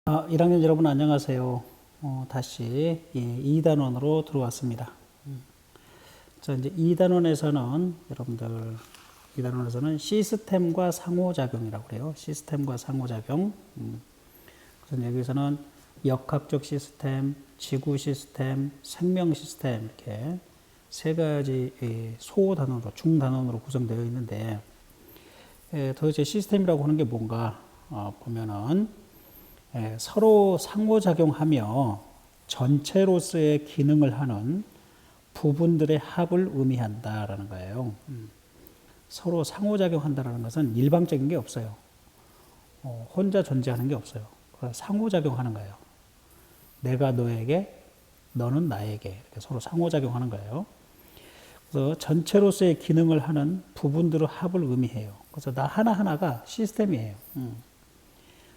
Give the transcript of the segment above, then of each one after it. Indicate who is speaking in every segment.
Speaker 1: 1학년 여러분 안녕하세요. 다시 2단원으로 들어왔습니다. 자, 이제 2단원에서는 여러분들 2단원에서는 시스템과 상호작용이라고 그래요. 시스템과 상호작용. 그래서 여기서는 역학적 시스템, 지구 시스템, 생명 시스템 이렇게 세 가지 소단원으로 중단원으로 구성되어 있는데 도대체 시스템이라고 하는 게 뭔가 보면은 서로 상호작용하며 전체로서의 기능을 하는 부분들의 합을 의미한다라는 거예요. 서로 상호작용한다라는 것은 일방적인 게 없어요. 혼자 존재하는 게 없어요. 상호작용하는 거예요. 내가 너에게, 너는 나에게 이렇게 서로 상호작용하는 거예요. 그래서 전체로서의 기능을 하는 부분들의 합을 의미해요. 그래서 나 하나하나가 시스템이에요.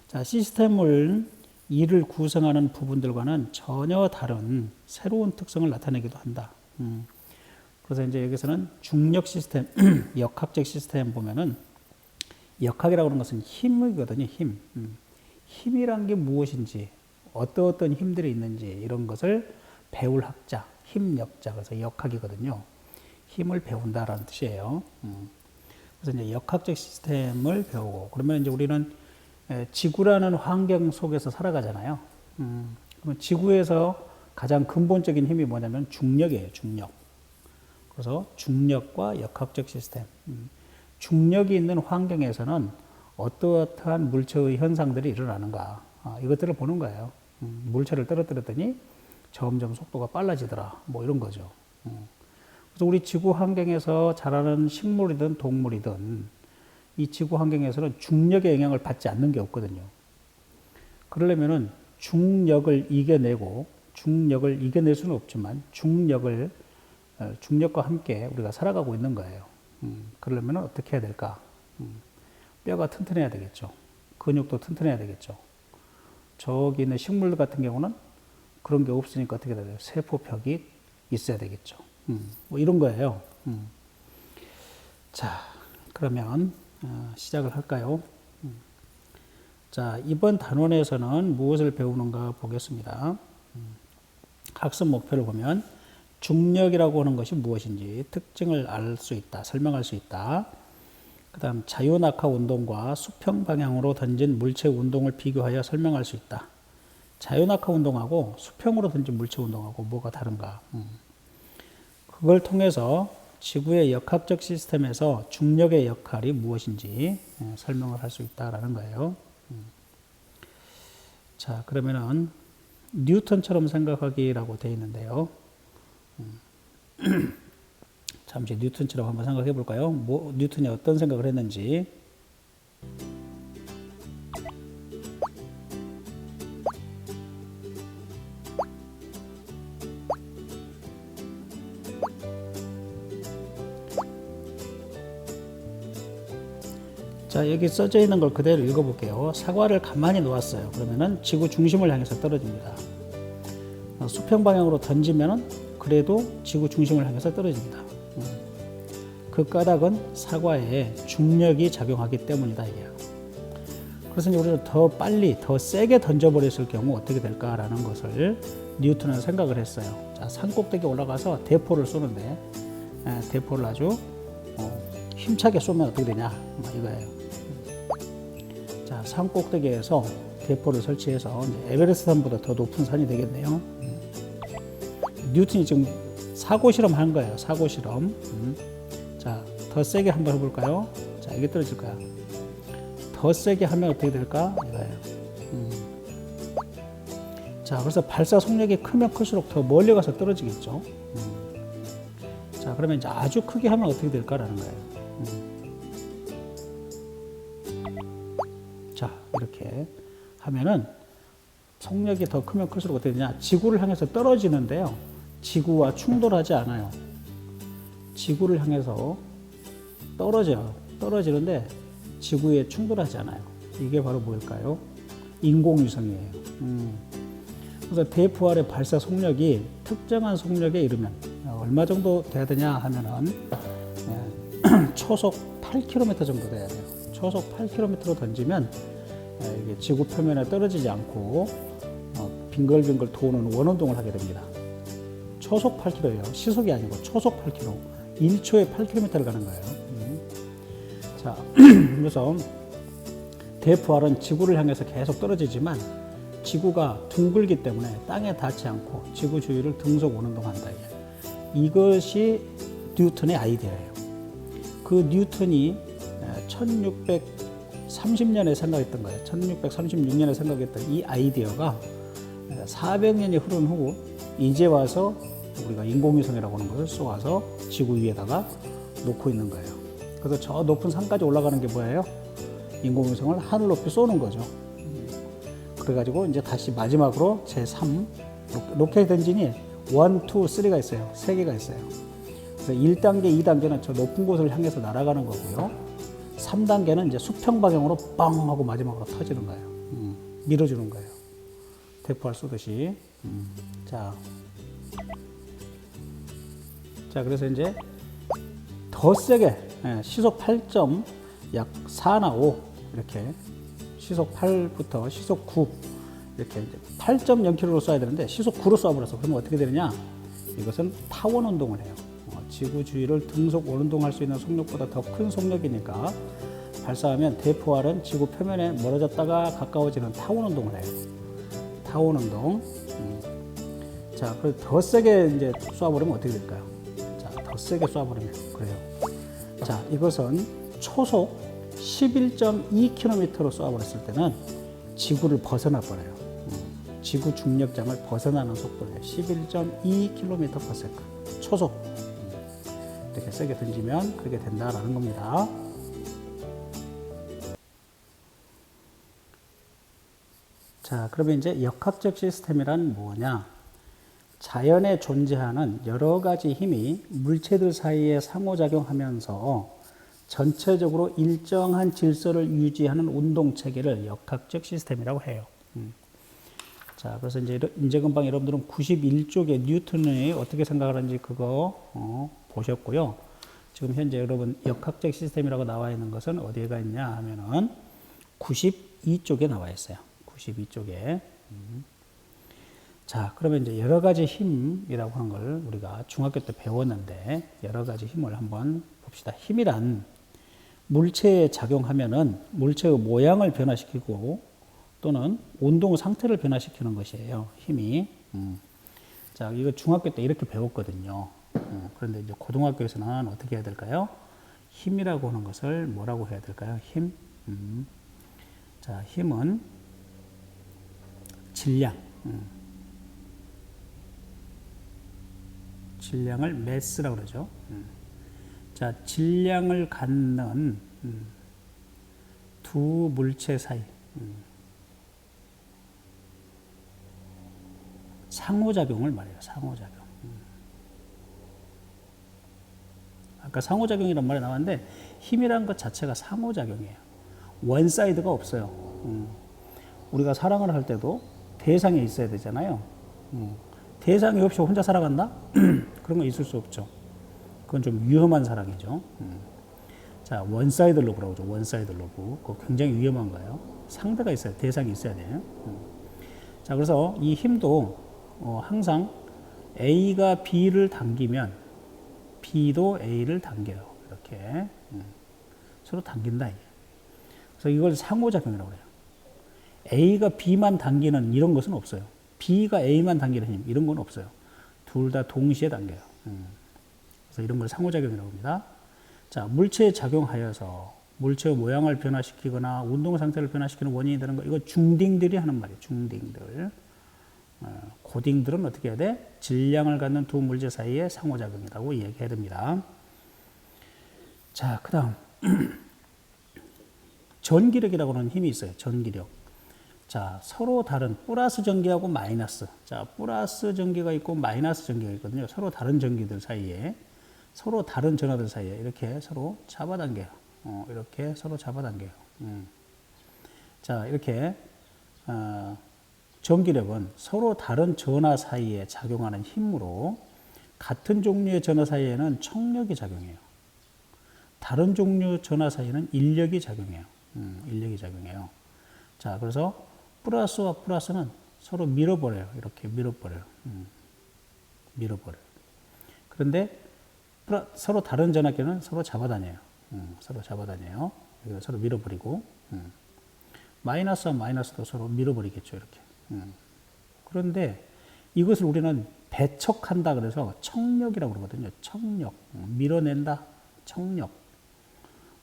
Speaker 1: 자, 시스템을 이를 구성하는 부분들과는 전혀 다른 새로운 특성을 나타내기도 한다. 그래서 이제 여기서는 중력 시스템, 역학적 시스템 보면은 역학이라고 하는 것은 힘이거든요. 힘. 힘이란 게 무엇인지, 어떤 힘들이 있는지 이런 것을 배울 학자, 힘역자, 그래서 역학이거든요. 힘을 배운다라는 뜻이에요. 그래서 이제 역학적 시스템을 배우고 그러면 이제 우리는 지구라는 환경 속에서 살아가잖아요. 그러면 지구에서 가장 근본적인 힘이 뭐냐면 중력이에요. 중력. 그래서 중력과 역학적 시스템. 중력이 있는 환경에서는 어떠한 물체의 현상들이 일어나는가. 이것들을 보는 거예요. 물체를 떨어뜨렸더니 점점 속도가 빨라지더라. 뭐 이런 거죠. 그래서 우리 지구 환경에서 자라는 식물이든 동물이든 이 지구 환경에서는 중력의 영향을 받지 않는 게 없거든요. 그러려면은 중력을 이겨낼 수는 없지만 중력과 함께 우리가 살아가고 있는 거예요. 그러려면 어떻게 해야 될까? 뼈가 튼튼해야 되겠죠. 근육도 튼튼해야 되겠죠. 저기 있는 식물 같은 경우는 그런 게 없으니까 어떻게 해야 돼요? 세포벽이 있어야 되겠죠. 뭐 이런 거예요. 자, 그러면 시작을 할까요? 자, 이번 단원에서는 무엇을 배우는가 보겠습니다. 학습 목표를 보면 중력이라고 하는 것이 무엇인지 특징을 알 수 있다, 설명할 수 있다. 그 다음 자유낙하 운동과 수평 방향으로 던진 물체 운동을 비교하여 설명할 수 있다. 자유낙하 운동하고 수평으로 던진 물체 운동하고 뭐가 다른가. 그걸 통해서 지구의 역학적 시스템에서 중력의 역할이 무엇인지 설명을 할 수 있다라는 거예요. 자, 그러면은 뉴턴처럼 생각하기라고 되어 있는데요. 잠시 뉴턴처럼 한번 생각해 볼까요? 뉴턴이 어떤 생각을 했는지. 자, 여기 써져 있는 걸 그대로 읽어볼게요. 사과를 가만히 놓았어요. 그러면은 지구 중심을 향해서 떨어집니다. 수평 방향으로 던지면은 그래도 지구 중심을 향해서 떨어집니다. 그 까닭은 사과에 중력이 작용하기 때문이다 이게요. 그래서 이제 우리는 더 빨리, 더 세게 던져버렸을 경우 어떻게 될까라는 것을 뉴턴은 생각을 했어요. 자, 산 꼭대기에 올라가서 대포를 쏘는데 대포를 아주 힘차게 쏘면 어떻게 되냐 이거예요. 자, 산 꼭대기에서 대포를 설치해서 이제 에베레스트 산보다 더 높은 산이 되겠네요. 뉴턴이 지금 사고 실험 한 거예요. 사고 실험. 자, 더 세게 한번 해볼까요? 자, 이게 떨어질 거야. 더 세게 하면 어떻게 될까? 이거예요. 자, 그래서 발사 속력이 크면 클수록 더 멀리 가서 떨어지겠죠. 자, 그러면 이제 아주 크게 하면 어떻게 될까라는 거예요. 자, 이렇게 하면은 속력이 더 크면 클수록 어떻게 되냐? 지구를 향해서 떨어지는데요. 지구와 충돌하지 않아요. 지구를 향해서 떨어져요. 떨어지는데 지구에 충돌하지 않아요. 이게 바로 뭘까요? 인공위성이에요. 그래서 대포알의 발사 속력이 특정한 속력에 이르면 얼마 정도 돼야 되냐 하면은 초속 8km 정도 돼야 돼요. 초속 8km로 던지면 이게 지구 표면에 떨어지지 않고 빙글빙글 도는 원운동을 하게 됩니다. 초속 8km예요. 시속이 아니고 초속 8km. 1초에 8km를 가는 거예요. 자, 그래서 대포알은 지구를 향해서 계속 떨어지지만 지구가 둥글기 때문에 땅에 닿지 않고 지구 주위를 등속 원운동한다. 이것이 뉴턴의 아이디어예요. 그 뉴턴이 1630년에 생각했던 거예요. 1636년에 생각했던 이 아이디어가 400년이 흐른 후 이제 와서 우리가 인공위성이라고 하는 것을 쏘아서 지구 위에다가 놓고 있는 거예요. 그래서 저 높은 산까지 올라가는 게 뭐예요? 인공위성을 하늘 높이 쏘는 거죠. 그래가지고 이제 다시 마지막으로 제3 로켓 엔진이 1, 2, 3가 있어요. 3개가 있어요. 그래서 1단계, 2단계는 저 높은 곳을 향해서 날아가는 거고요. 3단계는 이제 수평 방향으로 빵 하고 마지막으로 터지는 거예요. 밀어주는 거예요. 대포알 쏘듯이. 자, 그래서 이제 더 세게 시속 8점 약 4나 5 이렇게 시속 8부터 시속 9 이렇게 8.0km로 쏴야 되는데 시속 9로 쏴버려서 그러면 어떻게 되느냐? 이것은 타원 운동을 해요. 지구 주위를 등속 원운동할 수 있는 속력보다 더 큰 속력이니까 발사하면 대포알은 지구 표면에 멀어졌다가 가까워지는 타원 운동을 해요. 타원 운동. 자, 더 세게 이제 쏴버리면 어떻게 될까요? 자, 더 세게 쏴버리면 그래요. 자, 이것은 초속 11.2km로 쏘아버렸을 때는 지구를 벗어나 버려요. 지구 중력장을 벗어나는 속도예요. 11.2km/s 초속. 이렇게 세게 던지면 그렇게 된다라는 겁니다. 자, 그러면 이제 역학적 시스템이란 뭐냐? 자연에 존재하는 여러 가지 힘이 물체들 사이에 상호작용하면서 전체적으로 일정한 질서를 유지하는 운동 체계를 역학적 시스템이라고 해요. 자, 그래서 이제 금방 여러분들은 91쪽에 뉴턴이 어떻게 생각을 하는지 그거 보셨고요. 지금 현재 여러분 역학적 시스템이라고 나와 있는 것은 어디에가 있냐 하면은 92쪽에 나와 있어요. 92쪽에. 자, 그러면 이제 여러 가지 힘이라고 하는 걸 우리가 중학교 때 배웠는데 여러 가지 힘을 한번 봅시다. 힘이란 물체에 작용하면은 물체의 모양을 변화시키고 또는 운동 상태를 변화시키는 것이에요. 힘이. 자, 이거 중학교 때 이렇게 배웠거든요. 그런데 이제 고등학교에서는 어떻게 해야 될까요? 힘이라고 하는 것을 뭐라고 해야 될까요? 힘. 자, 힘은 질량. 질량을 매스라고 그러죠. 자, 질량을 갖는 두 물체 사이 상호작용을 말해요. 상호작용. 아까 상호작용이란 말이 나왔는데 힘이란 것 자체가 상호작용이에요. 원사이드가 없어요. 우리가 사랑을 할 때도 대상이 있어야 되잖아요. 대상이 없이 혼자 살아간다? 그런 거 있을 수 없죠. 그건 좀 위험한 사랑이죠. 자, 원사이드 러브라고 하죠. 원사이드 러브. 그거 굉장히 위험한 거예요. 상대가 있어야, 대상이 있어야 돼요. 자, 그래서 이 힘도 항상 A가 B를 당기면 B도 A를 당겨요. 이렇게. 서로 당긴다. 이게. 그래서 이걸 상호작용이라고 해요. A가 B만 당기는 이런 것은 없어요. B가 A만 당기는 힘, 이런 건 없어요. 둘 다 동시에 당겨요. 그래서 이런 걸 상호작용이라고 합니다. 자, 물체에 작용하여서 물체의 모양을 변화시키거나 운동 상태를 변화시키는 원인이 되는 거, 이거 중딩들이 하는 말이에요. 중딩들. 고딩들은 어떻게 해야 돼? 질량을 갖는 두 물체 사이의 상호작용이라고 이야기해야 됩니다. 자, 그 다음. 전기력이라고 하는 힘이 있어요. 전기력. 자, 서로 다른 플러스 전기하고 마이너스. 자, 플러스 전기가 있고 마이너스 전기가 있거든요. 서로 다른 전기들 사이에, 서로 다른 전하들 사이에 이렇게 서로 잡아당겨요. 이렇게 서로 잡아당겨요. 자, 이렇게 전기력은 서로 다른 전하 사이에 작용하는 힘으로 같은 종류의 전하 사이에는 청력이 작용해요. 다른 종류 전하 사이에는 인력이 작용해요. 인력이 작용해요. 자, 그래서 플러스와 플러스는 서로 밀어버려요. 이렇게 밀어버려요. 밀어버려요. 그런데 서로 다른 전압계는 서로 잡아다녀요. 서로 잡아다녀요. 서로 밀어버리고, 마이너스와 마이너스도 서로 밀어버리겠죠. 이렇게. 그런데 이것을 우리는 배척한다 그래서 척력이라고 그러거든요. 척력. 밀어낸다. 척력.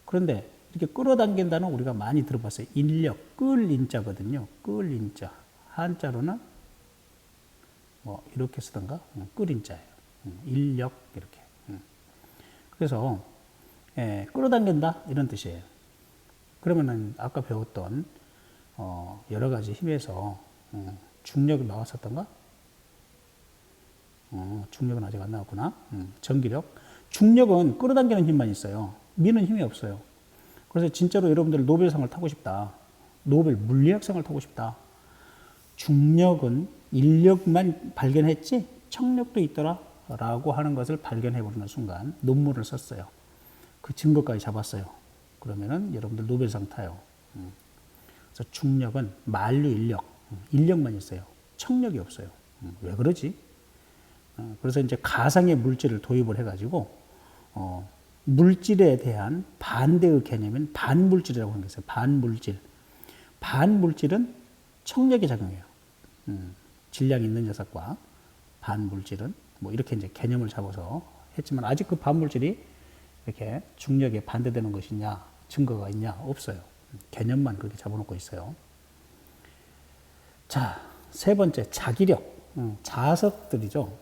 Speaker 1: 그런데 이렇게 끌어당긴다는 우리가 많이 들어봤어요. 인력, 끌 인자거든요. 끌 인자. 한자로는 뭐 이렇게 쓰던가? 끌 인자예요. 인력 이렇게. 그래서 끌어당긴다 이런 뜻이에요. 그러면은 아까 배웠던 여러 가지 힘에서 중력이 나왔었던가? 중력은 아직 안 나왔구나. 전기력. 중력은 끌어당기는 힘만 있어요. 미는 힘이 없어요. 그래서 진짜로 여러분들 노벨상을 타고 싶다. 노벨 물리학상을 타고 싶다. 중력은 인력만 발견했지 척력도 있더라 라고 하는 것을 발견해버리는 순간 논문을 썼어요. 그 증거까지 잡았어요. 그러면은 여러분들 노벨상 타요. 그래서 중력은 만류 인력, 인력만 있어요. 척력이 없어요. 왜 그러지? 그래서 이제 가상의 물질을 도입을 해가지고 물질에 대한 반대의 개념인 반물질이라고 하는 게 있어요. 반물질. 반물질은 척력이 작용해요. 질량이 있는 녀석과 반물질은 뭐 이렇게 이제 개념을 잡아서 했지만 아직 그 반물질이 이렇게 중력에 반대되는 것이냐 증거가 있냐 없어요. 개념만 그렇게 잡아놓고 있어요. 자, 세 번째 자기력. 자석들이죠.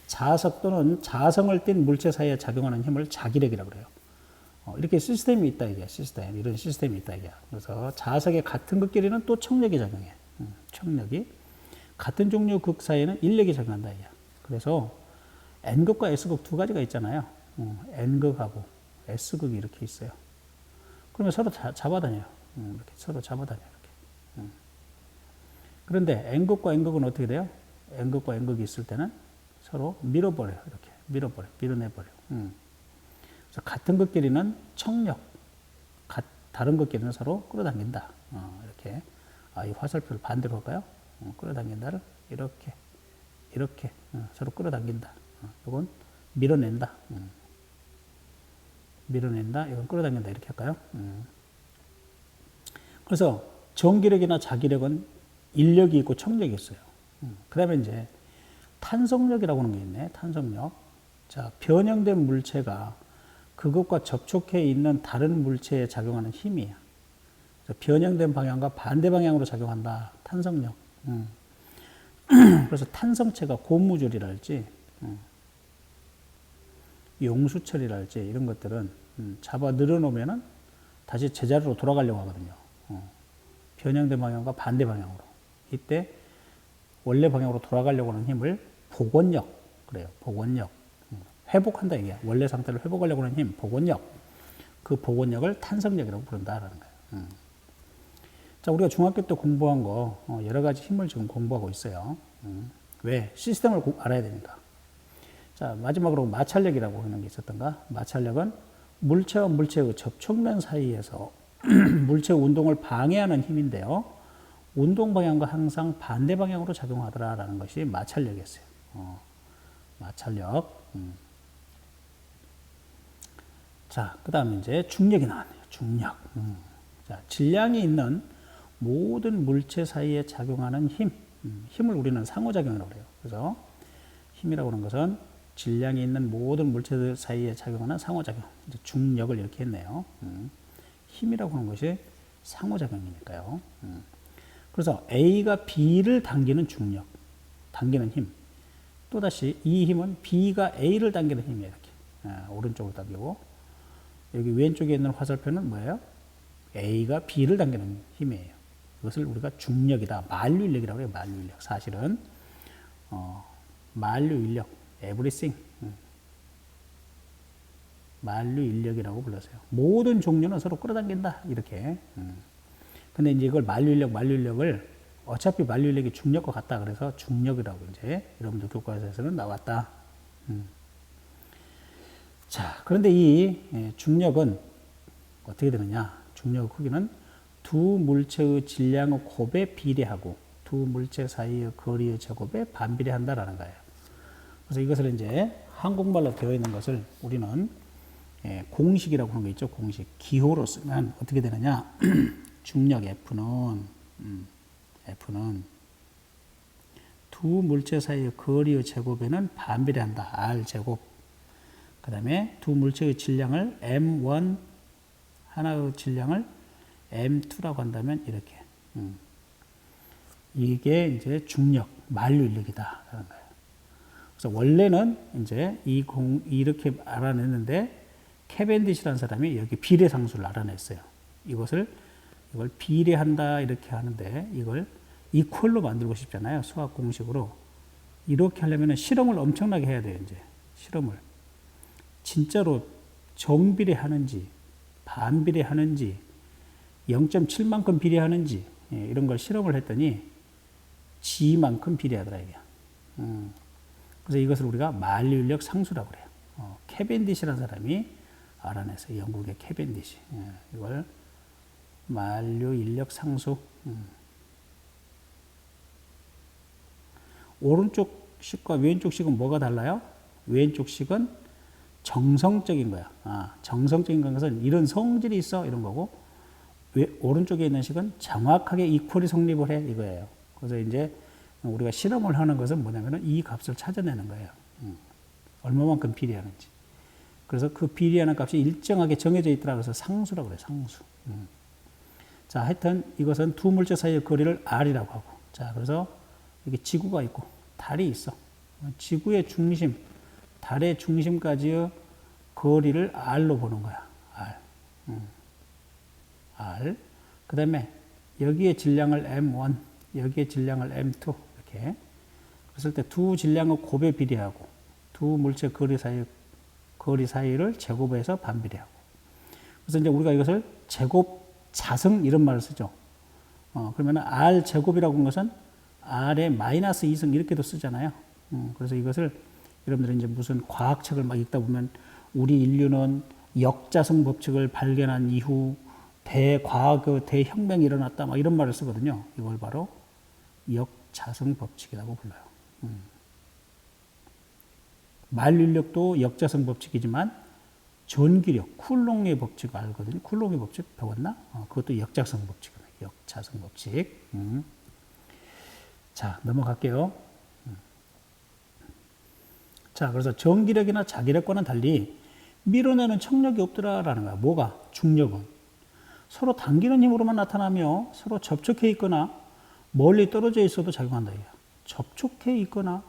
Speaker 1: 자석 또는 자성을 띤 물체 사이에 작용하는 힘을 자기력이라고 그래요. 이렇게 시스템이 있다 이게 시스템 이런 시스템이 있다 이게. 그래서 자석의 같은 극끼리는 또 척력이 작용해. 척력이 같은 종류 극 사이에는 인력이 작용한다 이게. 그래서 N극과 S극 두 가지가 있잖아요. N극하고 S극이 이렇게 있어요. 그러면 서로 잡아다녀요. 이렇게 서로 잡아다녀요. 이렇게. 그런데 N극과 N극은 어떻게 돼요? N극과 N극이 있을 때는 서로 밀어버려요. 이렇게 밀어버려요. 밀어내버려요. 그래서 같은 극끼리는 척력, 다른 극끼리는 서로 끌어당긴다. 이렇게. 이 화살표를 반대로 할까요? 끌어당긴다를 이렇게, 이렇게 서로 끌어당긴다. 이건 밀어낸다. 밀어낸다. 이건 끌어당긴다. 이렇게 할까요? 그래서 전기력이나 자기력은 인력이 있고 척력이 있어요. 그 다음에 이제 탄성력이라고 하는 게 있네. 탄성력. 자, 변형된 물체가 그것과 접촉해 있는 다른 물체에 작용하는 힘이에요. 변형된 방향과 반대 방향으로 작용한다. 탄성력. 그래서 탄성체가 고무줄이랄지, 용수철이랄지 이런 것들은 잡아 늘어놓으면은 다시 제자리로 돌아가려고 하거든요. 변형된 방향과 반대 방향으로. 이때 원래 방향으로 돌아가려고 하는 힘을 복원력 그래요. 복원력. 회복한다 이게. 원래 상태를 회복하려고 하는 힘, 복원력. 그 복원력을 탄성력이라고 부른다라는 거예요. 자, 우리가 중학교 때 공부한 거 여러 가지 힘을 지금 공부하고 있어요. 왜? 시스템을 알아야 되니까. 자, 마지막으로 마찰력이라고 하는 게 있었던가? 마찰력은 물체와 물체의 접촉면 사이에서 물체 운동을 방해하는 힘인데요. 운동 방향과 항상 반대 방향으로 작용하더라라는 것이 마찰력이었어요. 마찰력. 자, 그 다음에 이제 중력이 나왔네요. 중력. 자, 질량이 있는 모든 물체 사이에 작용하는 힘. 힘을 우리는 상호작용이라고 그래요. 그래서 힘이라고 하는 것은 질량이 있는 모든 물체들 사이에 작용하는 상호작용. 이제 중력을 이렇게 했네요. 힘이라고 하는 것이 상호작용이니까요. 그래서 A가 B를 당기는 중력, 당기는 힘. 또다시 이 힘은 B가 A를 당기는 힘이에요. 이렇게. 오른쪽으로 당기고. 여기 왼쪽에 있는 화살표는 뭐예요? A가 B를 당기는 힘이에요. 이것을 우리가 중력이다. 만류인력이라고 해요. 만류인력. 사실은 만류인력, everything. 만류인력이라고 불렀어요. 모든 종류는 서로 끌어당긴다. 이렇게. 근데 이제 이걸 만류인력을 어차피 만류인력이 중력과 같다. 그래서 중력이라고 이제 여러분들 교과서에서는 나왔다. 자, 그런데 이 중력은 어떻게 되느냐? 중력의 크기는 두 물체의 질량의 곱에 비례하고 두 물체 사이의 거리의 제곱에 반비례한다라는 거예요. 그래서 이것을 이제 한국말로 되어 있는 것을 우리는 공식이라고 하는 거 있죠. 공식. 기호로 쓰면 어떻게 되느냐. 중력 F는 두 물체 사이의 거리의 제곱에는 반비례한다. R 제곱. 그 다음에 두 물체의 질량을 M1, 하나의 질량을 M2라고 한다면 이렇게. 이게 이제 중력, 만류인력이다라는 거예요. 그래서 원래는 이제 이렇게 알아냈는데 캐벤디시라는 사람이 여기 비례상수를 알아냈어요. 이걸 비례한다 이렇게 하는데 이걸 이퀄로 만들고 싶잖아요. 수학 공식으로. 이렇게 하려면 실험을 엄청나게 해야 돼요. 이제 실험을. 진짜로 정비례하는지 반비례하는지 0.7만큼 비례하는지 이런 걸 실험을 했더니 G만큼 비례하더라 이게. 그래서 이것을 우리가 만류인력 상수라고 그래요. 캐벤디시라는 사람이 알아냈어요. 영국의 캐벤디시. 이걸 만류인력 상수. 오른쪽 식과 왼쪽 식은 뭐가 달라요? 왼쪽 식은 정성적인 거야. 정성적인 것은 이런 성질이 있어 이런 거고 오른쪽에 있는 식은 정확하게 이퀄이 성립을 해 이거예요. 그래서 이제 우리가 실험을 하는 것은 뭐냐면은 이 값을 찾아내는 거예요. 얼마만큼 비례하는지. 그래서 그 비례하는 값이 일정하게 정해져 있더라. 그래서 상수라고 그래요. 상수. 자, 하여튼 이것은 두 물체 사이의 거리를 R이라고 하고. 자, 그래서 여기 지구가 있고 달이 있어. 지구의 중심, 달의 중심까지의 거리를 R로 보는 거야. R. 그 다음에 여기에 질량을 M1, 여기에 질량을 M2 이렇게 그랬을 때 두 질량의 곱에 비례하고 두 물체 거리 사이를 제곱해서 반비례하고. 그래서 이제 우리가 이것을 제곱 자승 이런 말을 쓰죠. 그러면 R 제곱이라고 하는 것은 R의 마이너스 2승 이렇게도 쓰잖아요. 그래서 이것을 여러분들이 이제 무슨 과학책을 막 읽다 보면 우리 인류는 역자승 법칙을 발견한 이후 대과학의 대혁명이 일어났다 막 이런 말을 쓰거든요. 이걸 바로 역자승 법칙이라고 불러요. 만류인력도 역자승 법칙이지만 전기력, 쿨롱의 법칙 알거든요. 쿨롱의 법칙 배웠나? 그것도 역자승 법칙이에요. 역자승 법칙. 자, 넘어갈게요. 자, 그래서 전기력이나 자기력과는 달리 밀어내는 청력이 없더라라는 거야. 뭐가? 중력은. 서로 당기는 힘으로만 나타나며 서로 접촉해 있거나 멀리 떨어져 있어도 작용한다. 접촉해 있거나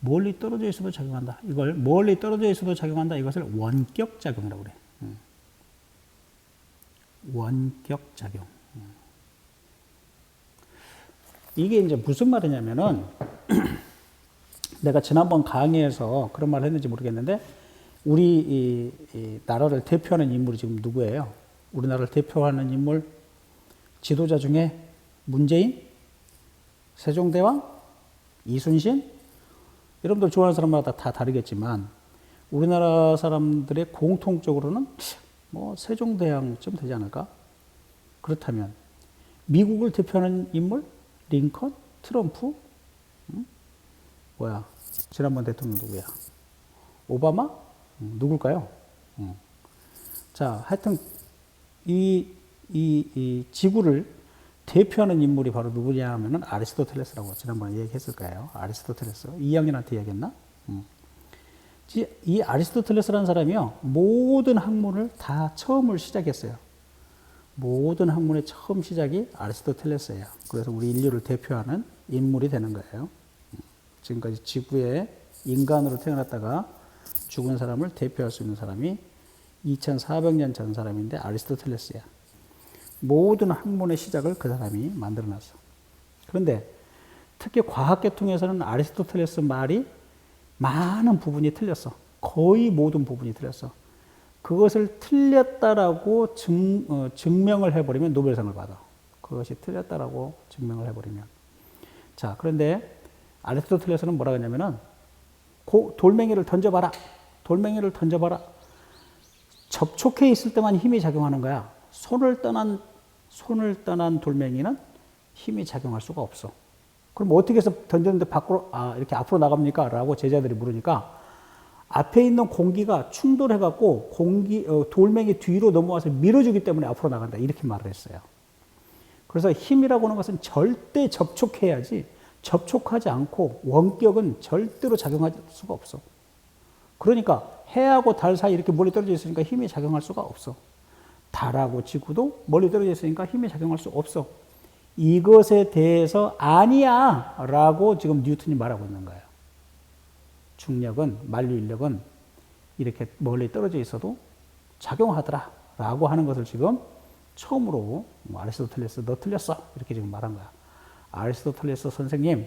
Speaker 1: 멀리 떨어져 있어도 작용한다. 이걸 멀리 떨어져 있어도 작용한다. 이것을 원격 작용이라고 그래. 원격 작용. 이게 이제 무슨 말이냐면은 내가 지난번 강의에서 그런 말을 했는지 모르겠는데 우리 이 나라를 대표하는 인물이 지금 누구예요? 우리나라를 대표하는 인물 지도자 중에 문재인, 세종대왕, 이순신. 여러분들 좋아하는 사람마다 다 다르겠지만 우리나라 사람들의 공통적으로는 뭐 세종대왕쯤 되지 않을까? 그렇다면 미국을 대표하는 인물 링컨, 트럼프, 뭐야? 지난번 대통령 누구야? 오바마? 누굴까요? 자, 하여튼 이 지구를 대표하는 인물이 바로 누구냐 하면은 아리스토텔레스라고 지난번에 얘기했을 거예요. 아리스토텔레스. 2학년한테 얘기했나? 이 아리스토텔레스라는 사람이요. 모든 학문을 다 처음을 시작했어요. 모든 학문의 처음 시작이 아리스토텔레스예요. 그래서 우리 인류를 대표하는 인물이 되는 거예요. 지금까지 지구에 인간으로 태어났다가 죽은 사람을 대표할 수 있는 사람이 2400년 전 사람인데 아리스토텔레스야. 모든 학문의 시작을 그 사람이 만들어놨어. 그런데 특히 과학계통에서는 아리스토텔레스 말이 많은 부분이 틀렸어. 거의 모든 부분이 틀렸어. 그것을 틀렸다라고 증명을 해버리면 노벨상을 받아. 그것이 틀렸다라고 증명을 해버리면. 자, 그런데 아리스토텔레스는 뭐라고 했냐면은 돌멩이를 던져봐라. 돌멩이를 던져봐라. 접촉해 있을 때만 힘이 작용하는 거야. 손을 떠난 손을 떠난 돌멩이는 힘이 작용할 수가 없어. 그럼 어떻게 해서 던졌는데 밖으로, 이렇게 앞으로 나갑니까? 라고 제자들이 물으니까 앞에 있는 공기가 충돌해갖고 돌멩이 뒤로 넘어와서 밀어주기 때문에 앞으로 나간다. 이렇게 말을 했어요. 그래서 힘이라고 하는 것은 절대 접촉해야지 접촉하지 않고 원격은 절대로 작용할 수가 없어. 그러니까 해하고 달 사이 이렇게 멀리 떨어져 있으니까 힘이 작용할 수가 없어. 달하고 지구도 멀리 떨어져 있으니까 힘이 작용할 수 없어. 이것에 대해서 아니야 라고 지금 뉴턴이 말하고 있는 거예요. 중력은, 만류인력은 이렇게 멀리 떨어져 있어도 작용하더라 라고 하는 것을 지금 처음으로 아리스토텔레스 너 틀렸어 이렇게 지금 말한 거야. 아리스토텔레스 선생님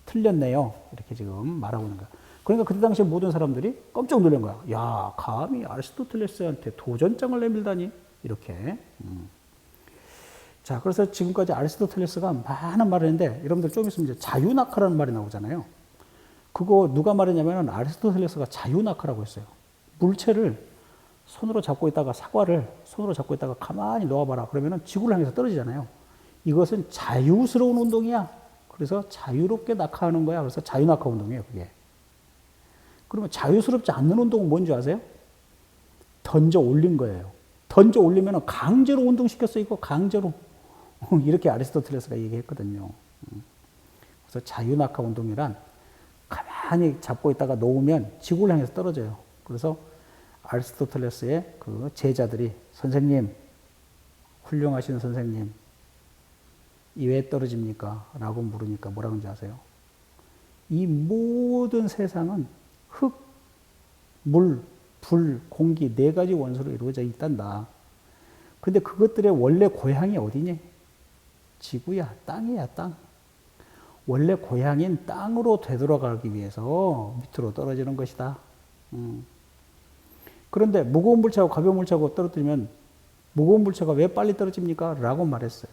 Speaker 1: 틀렸네요 이렇게 지금 말하고 있는 거야. 그러니까 그때 당시에 모든 사람들이 깜짝 놀란 거야. 야, 감히 아리스토텔레스한테 도전장을 내밀다니 이렇게. 자, 그래서 지금까지 아리스토텔레스가 많은 말을 했는데 여러분들 좀 있으면 이제 자유낙하라는 말이 나오잖아요. 그거 누가 말했냐면은 아리스토텔레스가 자유낙하라고 했어요. 물체를 손으로 잡고 있다가 사과를 손으로 잡고 있다가 가만히 놓아봐라. 그러면은 지구를 향해서 떨어지잖아요. 이것은 자유스러운 운동이야. 그래서 자유롭게 낙하하는 거야. 그래서 자유낙하 운동이에요, 그게. 그러면 자유스럽지 않는 운동은 뭔지 아세요? 던져 올린 거예요. 던져 올리면은 강제로 운동시켰어, 이거 강제로. 이렇게 아리스토텔레스가 얘기했거든요. 그래서 자유낙하 운동이란 가만히 잡고 있다가 놓으면 지구를 향해서 떨어져요. 그래서 아리스토텔레스의 그 제자들이 선생님, 훌륭하신 선생님, 이 왜 떨어집니까? 라고 물으니까 뭐라 그런지 아세요? 이 모든 세상은 흙, 물, 불, 공기 네 가지 원소로 이루어져 있단다. 근데 그것들의 원래 고향이 어디니? 지구야, 땅이야, 땅. 원래 고향인 땅으로 되돌아가기 위해서 밑으로 떨어지는 것이다. 그런데 무거운 물체하고 가벼운 물체하고 떨어뜨리면 무거운 물체가 왜 빨리 떨어집니까? 라고 말했어요.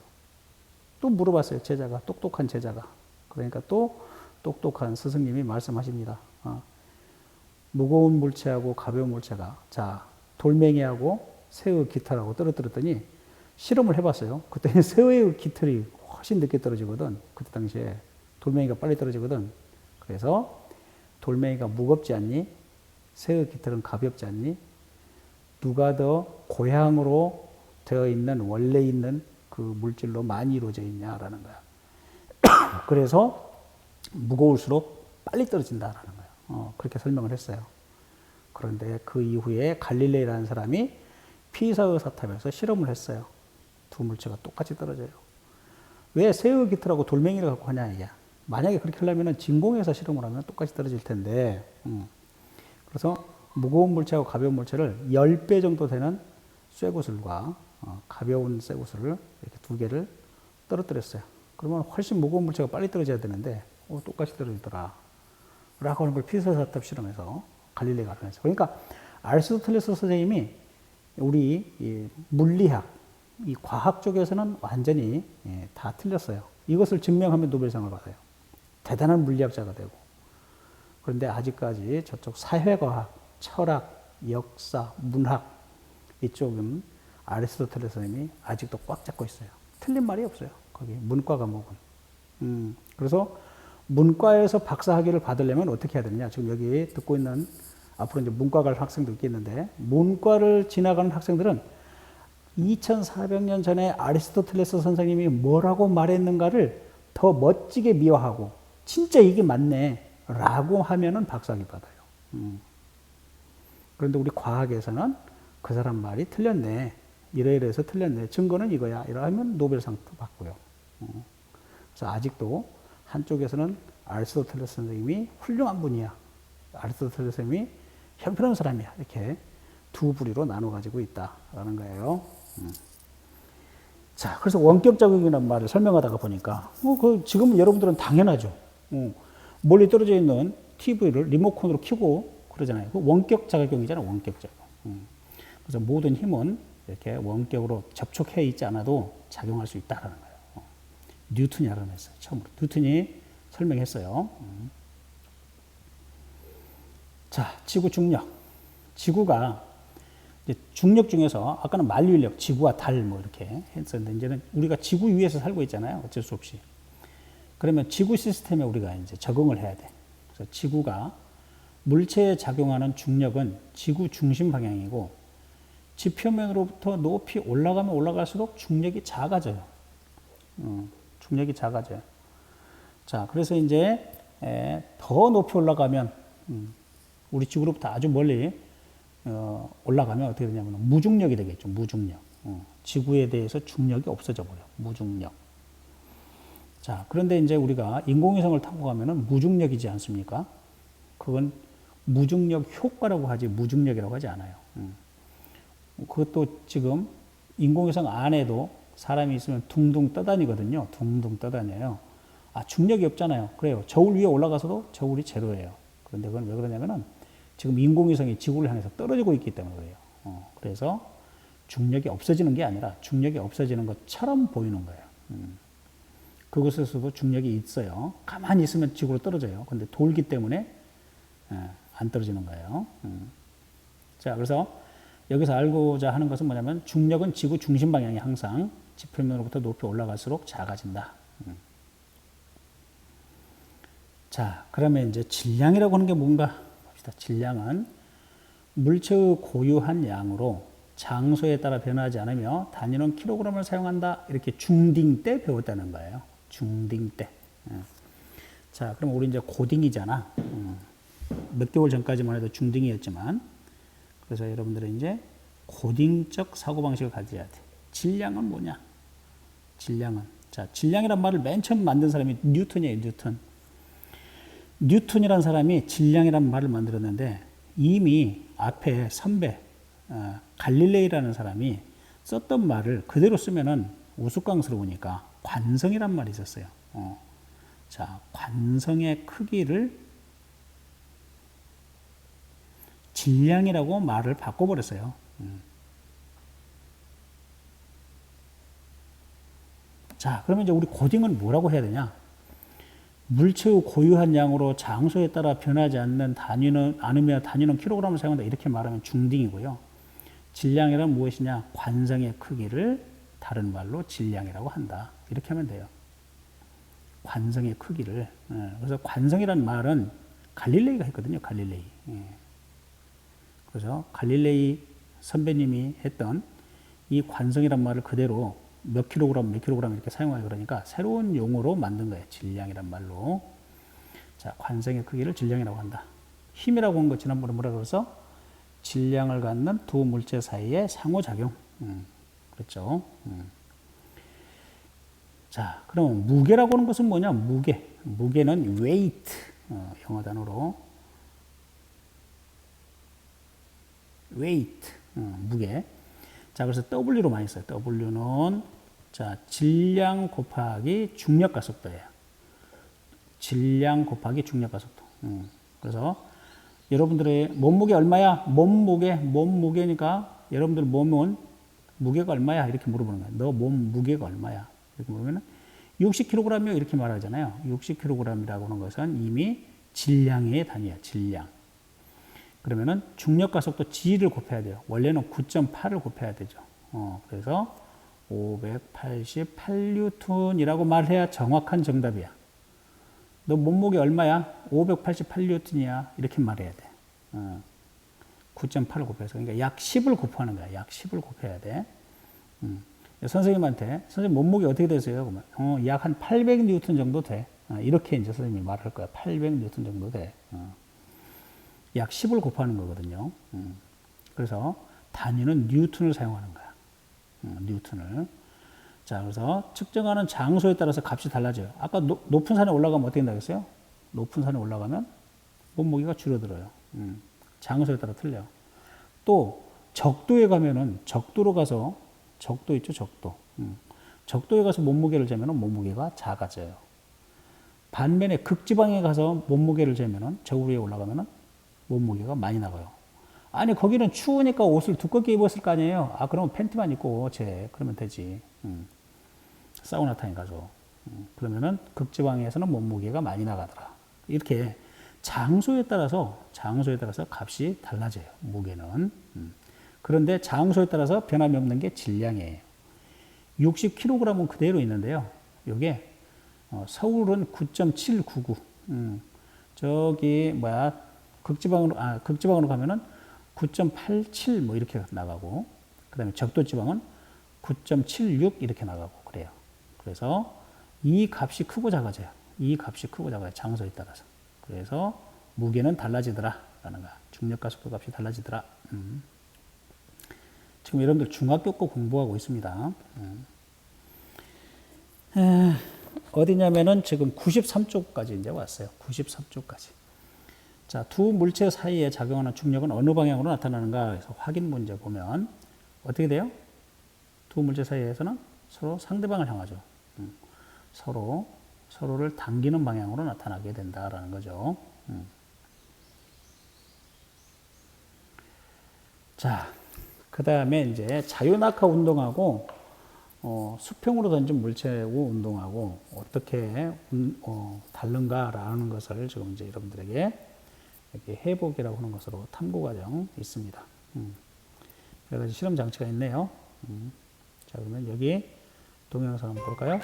Speaker 1: 또 물어봤어요. 제자가, 똑똑한 제자가. 그러니까 또 똑똑한 스승님이 말씀하십니다. 무거운 물체하고 가벼운 물체가 자 돌멩이하고 새의 깃털하고 떨어뜨렸더니 실험을 해봤어요. 그때 새의 깃털이 훨씬 늦게 떨어지거든. 그때 당시에 돌멩이가 빨리 떨어지거든. 그래서 돌멩이가 무겁지 않니? 새의 깃털은 가볍지 않니? 누가 더 고향으로 되어 있는 원래 있는 그 물질로 많이 이루어져 있냐라는 거야. 그래서 무거울수록 빨리 떨어진다라는 거예요. 그렇게 설명을 했어요. 그런데 그 이후에 갈릴레이라는 사람이 피사의 사탑에서 실험을 했어요. 두 물체가 똑같이 떨어져요. 왜 새의 깃털하고 돌멩이를 갖고 하냐 이게. 만약에 그렇게 하려면 진공에서 실험을 하면 똑같이 떨어질 텐데. 그래서 무거운 물체하고 가벼운 물체를 10배 정도 되는 쇠구슬과 가벼운 쇠구슬을 이렇게 두 개를 떨어뜨렸어요. 그러면 훨씬 무거운 물체가 빨리 떨어져야 되는데 똑같이 떨어지더라. 라고 하는 걸 피사사탑 실험에서 갈릴레이가 알아냈어요. 그러니까 아리스토텔레스 선생님이 우리 이 물리학, 이 과학 쪽에서는 완전히 다 틀렸어요. 이것을 증명하면 노벨상을 받아요. 대단한 물리학자가 되고. 그런데 아직까지 저쪽 사회과학, 철학, 역사, 문학 이쪽은 아리스토텔레스 선생님이 아직도 꽉 잡고 있어요. 틀린 말이 없어요. 거기 문과 과목은. 그래서 문과에서 박사학위를 받으려면 어떻게 해야 되느냐. 지금 여기 듣고 있는 앞으로 이제 문과 갈 학생도 있겠는데 문과를 지나가는 학생들은 2400년 전에 아리스토텔레스 선생님이 뭐라고 말했는가를 더 멋지게 미화하고 진짜 이게 맞네 라고 하면은 박사학위 받아요. 그런데 우리 과학에서는 그 사람 말이 틀렸네. 이래서 틀렸네. 증거는 이거야. 이러면 노벨상도 받고요. 그래서 아직도 한쪽에서는 아리스토텔레스 선생님이 훌륭한 분이야. 아리스토텔레스 선생님이 형편없는 사람이야. 이렇게 두 부류로 나눠 가지고 있다라는 거예요. 자, 그래서 원격 자극이라는 말을 설명하다가 보니까 지금은 여러분들은 당연하죠. 멀리 떨어져 있는 TV를 리모컨으로 켜고 그러잖아요. 그 원격 자극이잖아요. 원격 자극. 그래서 모든 힘은 이렇게 원격으로 접촉해 있지 않아도 작용할 수 있다라는 거예요. 뉴턴이 알아냈어요. 처음으로. 뉴턴이 설명했어요. 자, 지구 중력. 지구가 이제 중력 중에서 아까는 만류인력, 지구와 달 뭐 이렇게 했었는데 이제는 우리가 지구 위에서 살고 있잖아요. 어쩔 수 없이. 그러면 지구 시스템에 우리가 이제 적응을 해야 돼. 그래서 지구가 물체에 작용하는 중력은 지구 중심 방향이고 지표면으로부터 높이 올라가면 올라갈수록 중력이 작아져요. 중력이 작아져요. 자, 그래서 이제 더 높이 올라가면 우리 지구로부터 아주 멀리 올라가면 어떻게 되냐면 무중력이 되겠죠. 무중력. 지구에 대해서 중력이 없어져 버려. 무중력. 자, 그런데 이제 우리가 인공위성을 타고 가면은 무중력이지 않습니까? 그건 무중력 효과라고 하지 무중력이라고 하지 않아요. 그것도 지금 인공위성 안에도 사람이 있으면 둥둥 떠다니거든요. 둥둥 떠다녀요. 아, 중력이 없잖아요. 그래요. 저울 위에 올라가서도 저울이 제로예요. 그런데 그건 왜 그러냐면은 지금 인공위성이 지구를 향해서 떨어지고 있기 때문에 그래요. 그래서 중력이 없어지는 게 아니라 중력이 없어지는 것처럼 보이는 거예요. 그곳에서도 중력이 있어요. 가만히 있으면 지구로 떨어져요. 근데 돌기 때문에 안 떨어지는 거예요. 자, 그래서 여기서 알고자 하는 것은 뭐냐면 중력은 지구 중심 방향이 항상 지표면으로부터 높이 올라갈수록 작아진다. 자, 그러면 이제 질량이라고 하는 게 뭔가 봅시다. 질량은 물체의 고유한 양으로 장소에 따라 변하지 않으며 단위는 킬로그램을 사용한다. 이렇게 중딩 때 배웠다는 거예요. 중딩 때. 자, 그럼 우리 이제 고딩이잖아. 몇 개월 전까지만 해도 중딩이었지만, 그래서 여러분들은 이제 고딩적 사고방식을 가져야 돼. 질량은 뭐냐? 질량은. 자, 질량이란 말을 맨 처음 만든 사람이 뉴턴이에요, 뉴턴. 뉴턴이라는 사람이 질량이라는 말을 만들었는데 이미 앞에 선배, 갈릴레이라는 사람이 썼던 말을 그대로 쓰면은 우스꽝스러우니까 관성이란 말이 있었어요. 자, 관성의 크기를 질량이라고 말을 바꿔버렸어요. 자, 그러면 이제 우리 고딩은 뭐라고 해야 되냐? 물체의 고유한 양으로 장소에 따라 변하지 않는 않으며 단위는 킬로그램을 사용한다. 이렇게 말하면 중딩이고요. 질량이란 무엇이냐? 관성의 크기를 다른 말로 질량이라고 한다. 이렇게 하면 돼요. 관성의 크기를. 그래서 관성이란 말은 갈릴레이가 했거든요. 갈릴레이. 그래서 갈릴레이 선배님이 했던 이 관성이란 말을 그대로 몇 킬로그램 이렇게 사용하기 그러니까 새로운 용어로 만든 거예요. 질량이란 말로. 자, 관성의 크기를 질량이라고 한다. 힘이라고 한 거 지난번에 뭐라 그래서 질량을 갖는 두 물체 사이의 상호작용. 그렇죠. 자, 그럼 무게라고 하는 것은 뭐냐? 무게. 무게는 weight. 영어 단어로 weight. 무게. 자, 그래서 W로 많이 써요. W는 자, 질량 곱하기 중력과 속도예요. 질량 곱하기 중력과 속도. 그래서 여러분들의 몸무게 얼마야? 몸무게니까 여러분들 몸은 무게가 얼마야? 이렇게 물어보는 거예요. 너 몸 무게가 얼마야? 이렇게 물으면 60kg이요. 이렇게 말하잖아요. 60kg이라고 하는 것은 이미 질량의 단위야. 질량. 그러면은 중력과 속도 G를 곱해야 돼요. 원래는 9.8을 곱해야 되죠. 그래서 588뉴턴이라고 말해야 정확한 정답이야. 너 몸무게 얼마야? 588뉴턴이야. 이렇게 말해야 돼. 9.8을 곱해서. 그러니까 약 10을 곱하는 거야. 약 10을 곱해야 돼. 선생님한테, 선생님 몸무게 어떻게 되세요? 그러면, 약 한 800뉴턴 정도 돼. 이렇게 이제 선생님이 말할 거야. 800뉴턴 정도 돼. 약 10을 곱하는 거거든요. 그래서 단위는 뉴턴을 사용하는 거야. 뉴턴을. 자, 그래서 측정하는 장소에 따라서 값이 달라져요. 아까 높은 산에 올라가면 어떻게 된다고 했어요? 높은 산에 올라가면 몸무게가 줄어들어요. 장소에 따라 틀려요. 또 적도에 가면은 적도로 가서 적도 있죠, 적도. 적도에 가서 몸무게를 재면은 몸무게가 작아져요. 반면에 극지방에 가서 몸무게를 재면은 저울 위에 올라가면은 몸무게가 많이 나가요. 아니, 거기는 추우니까 옷을 두껍게 입었을 거 아니에요. 아, 그러면 팬티만 입고 그러면 되지. 사우나탕에 가서. 그러면은 극지방에서는 몸무게가 많이 나가더라. 이렇게 장소에 따라서 값이 달라져요. 무게는. 그런데 장소에 따라서 변함이 없는 게 질량이에요. 60kg은 그대로 있는데요. 이게 서울은 9.799. 저기 극지방으로 가면은 9.87 뭐 이렇게 나가고, 그다음에 적도지방은 9.76 이렇게 나가고 그래요. 그래서 이 값이 크고 작아져요. 이 값이 크고 작아요. 장소에 따라서. 그래서 무게는 달라지더라라는 거. 중력과 속도 값이 달라지더라. 지금 여러분들 중학교 거 공부하고 있습니다. 어디냐면은 지금 93쪽까지 이제 왔어요. 93쪽까지. 자, 두 물체 사이에 작용하는 중력은 어느 방향으로 나타나는가 해서 확인 문제 보면 어떻게 돼요? 두 물체 사이에서는 서로 상대방을 향하죠. 서로를 당기는 방향으로 나타나게 된다라는 거죠. 자, 그 다음에 이제 자유낙하 운동하고 수평으로 던진 물체하고 운동하고 어떻게 다른가라는 것을 지금 이제 여러분들에게 여기 해보기라고 하는 것으로 탐구 과정 있습니다. 여러 가지 실험 장치가 있네요. 자, 그러면 여기 동영상 한번 볼까요?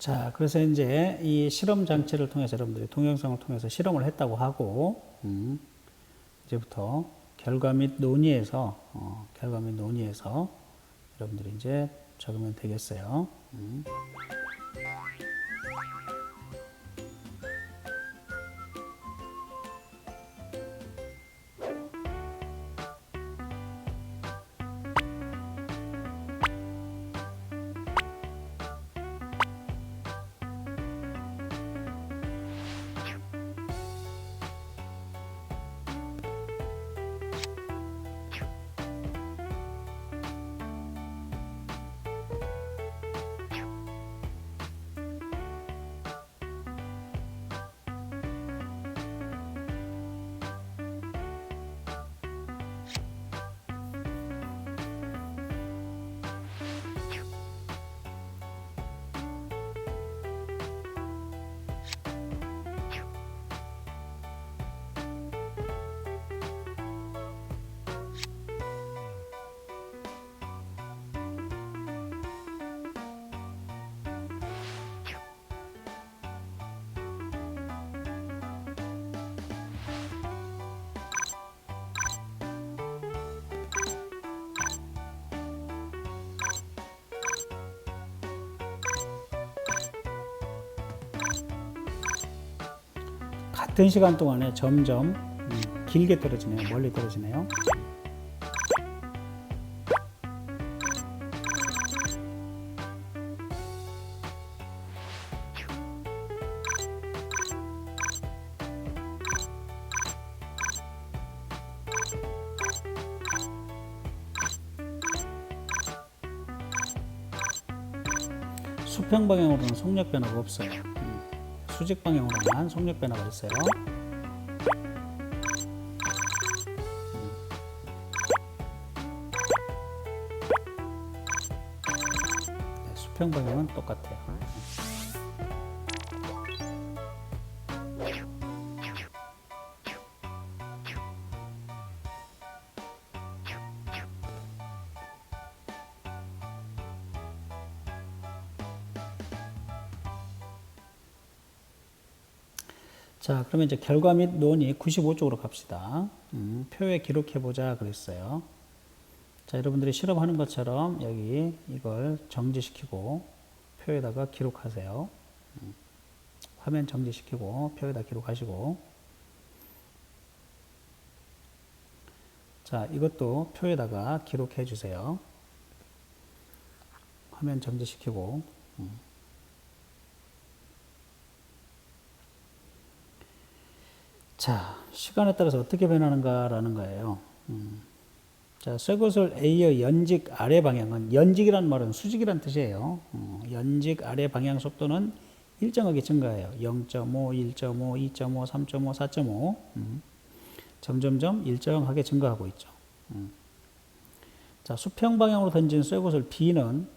Speaker 1: 자, 그래서 이제 이 실험 장치를 통해서 여러분들이 동영상을 통해서 실험을 했다고 하고, 이제부터 결과 및 논의에서 여러분들이 이제 적으면 되겠어요. 같은 시간 동안에 점점 길게 떨어지네요. 멀리 떨어지네요. 수평 방향으로는 속력 변화가 없어요. 수직 방향으로만 속력 변화가 있어요. 네, 수평 방향은 똑같아요. 자, 그러면 이제 결과 및 논의 95쪽으로 갑시다. 표에 기록해보자 그랬어요. 자, 여러분들이 실험하는 것처럼 여기 이걸 정지시키고 표에다가 기록하세요. 화면 정지시키고 표에다 기록하시고, 자, 이것도 표에다가 기록해 주세요. 화면 정지시키고, 자, 시간에 따라서 어떻게 변하는가라는 거예요. 자, 쇠구슬 A의 연직 아래 방향은, 연직이란 말은 수직이란 뜻이에요. 연직 아래 방향 속도는 일정하게 증가해요. 0.5, 1.5, 2.5, 3.5, 4.5. 점점점 일정하게 증가하고 있죠. 자, 수평 방향으로 던진 쇠구슬 B는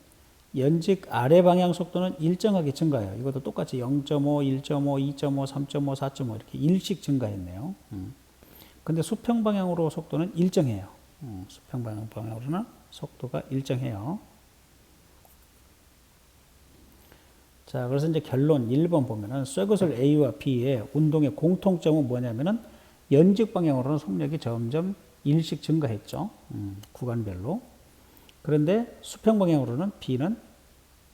Speaker 1: 연직 아래 방향 속도는 일정하게 증가해요. 이것도 똑같이 0.5, 1.5, 2.5, 3.5, 4.5 이렇게 일씩 증가했네요. 근데 수평 방향으로 속도는 일정해요. 수평 방향으로는 속도가 일정해요. 자, 그래서 이제 결론 1번 보면은 쇠구슬 A와 B의 운동의 공통점은 뭐냐면은 연직 방향으로는 속력이 점점 일씩 증가했죠. 구간별로. 그런데 수평 방향으로는 B는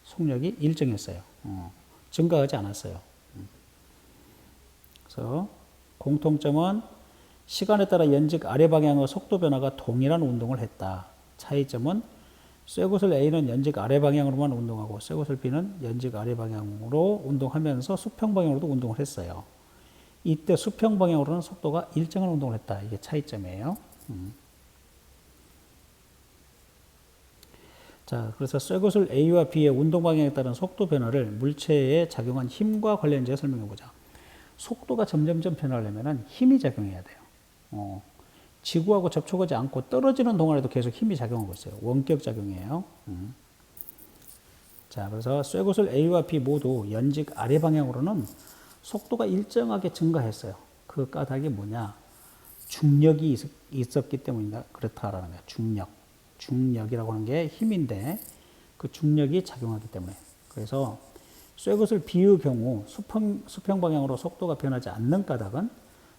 Speaker 1: 속력이 일정했어요. 증가하지 않았어요. 그래서 공통점은 시간에 따라 연직 아래 방향의 속도 변화가 동일한 운동을 했다. 차이점은 쇠구슬 A는 연직 아래 방향으로만 운동하고 쇠구슬 B는 연직 아래 방향으로 운동하면서 수평 방향으로도 운동을 했어요. 이때 수평 방향으로는 속도가 일정한 운동을 했다. 이게 차이점이에요. 자, 그래서 쇠구슬 A와 B의 운동 방향에 따른 속도 변화를 물체에 작용한 힘과 관련지어 설명해 보자. 속도가 점점점 변하려면 힘이 작용해야 돼요. 지구하고 접촉하지 않고 떨어지는 동안에도 계속 힘이 작용하고 있어요. 원격 작용이에요. 자, 그래서 쇠구슬 A와 B 모두 연직 아래 방향으로는 속도가 일정하게 증가했어요. 그 까닭이 뭐냐? 중력이 있었기 때문이다. 그렇다라는 거예요. 중력. 중력이라고 하는 게 힘인데 그 중력이 작용하기 때문에. 그래서 쇠구슬 B의 경우 수평 방향으로 속도가 변하지 않는 까닭은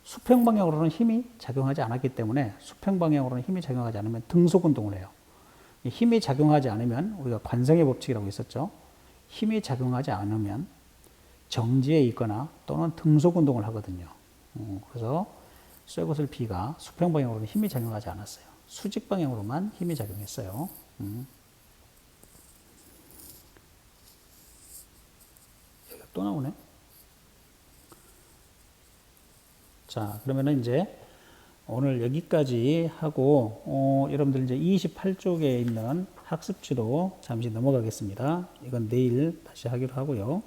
Speaker 1: 수평 방향으로는 힘이 작용하지 않았기 때문에 수평 방향으로는 힘이 작용하지 않으면 등속 운동을 해요. 힘이 작용하지 않으면 우리가 관성의 법칙이라고 있었죠. 힘이 작용하지 않으면 정지해 있거나 또는 등속 운동을 하거든요. 그래서 쇠구슬 B가 수평 방향으로는 힘이 작용하지 않았어요. 수직 방향으로만 힘이 작용했어요. 여기가 또 나오네. 자, 그러면은 이제 오늘 여기까지 하고, 여러분들 이제 28쪽에 있는 학습지도 잠시 넘어가겠습니다. 이건 내일 다시 하기로 하고요.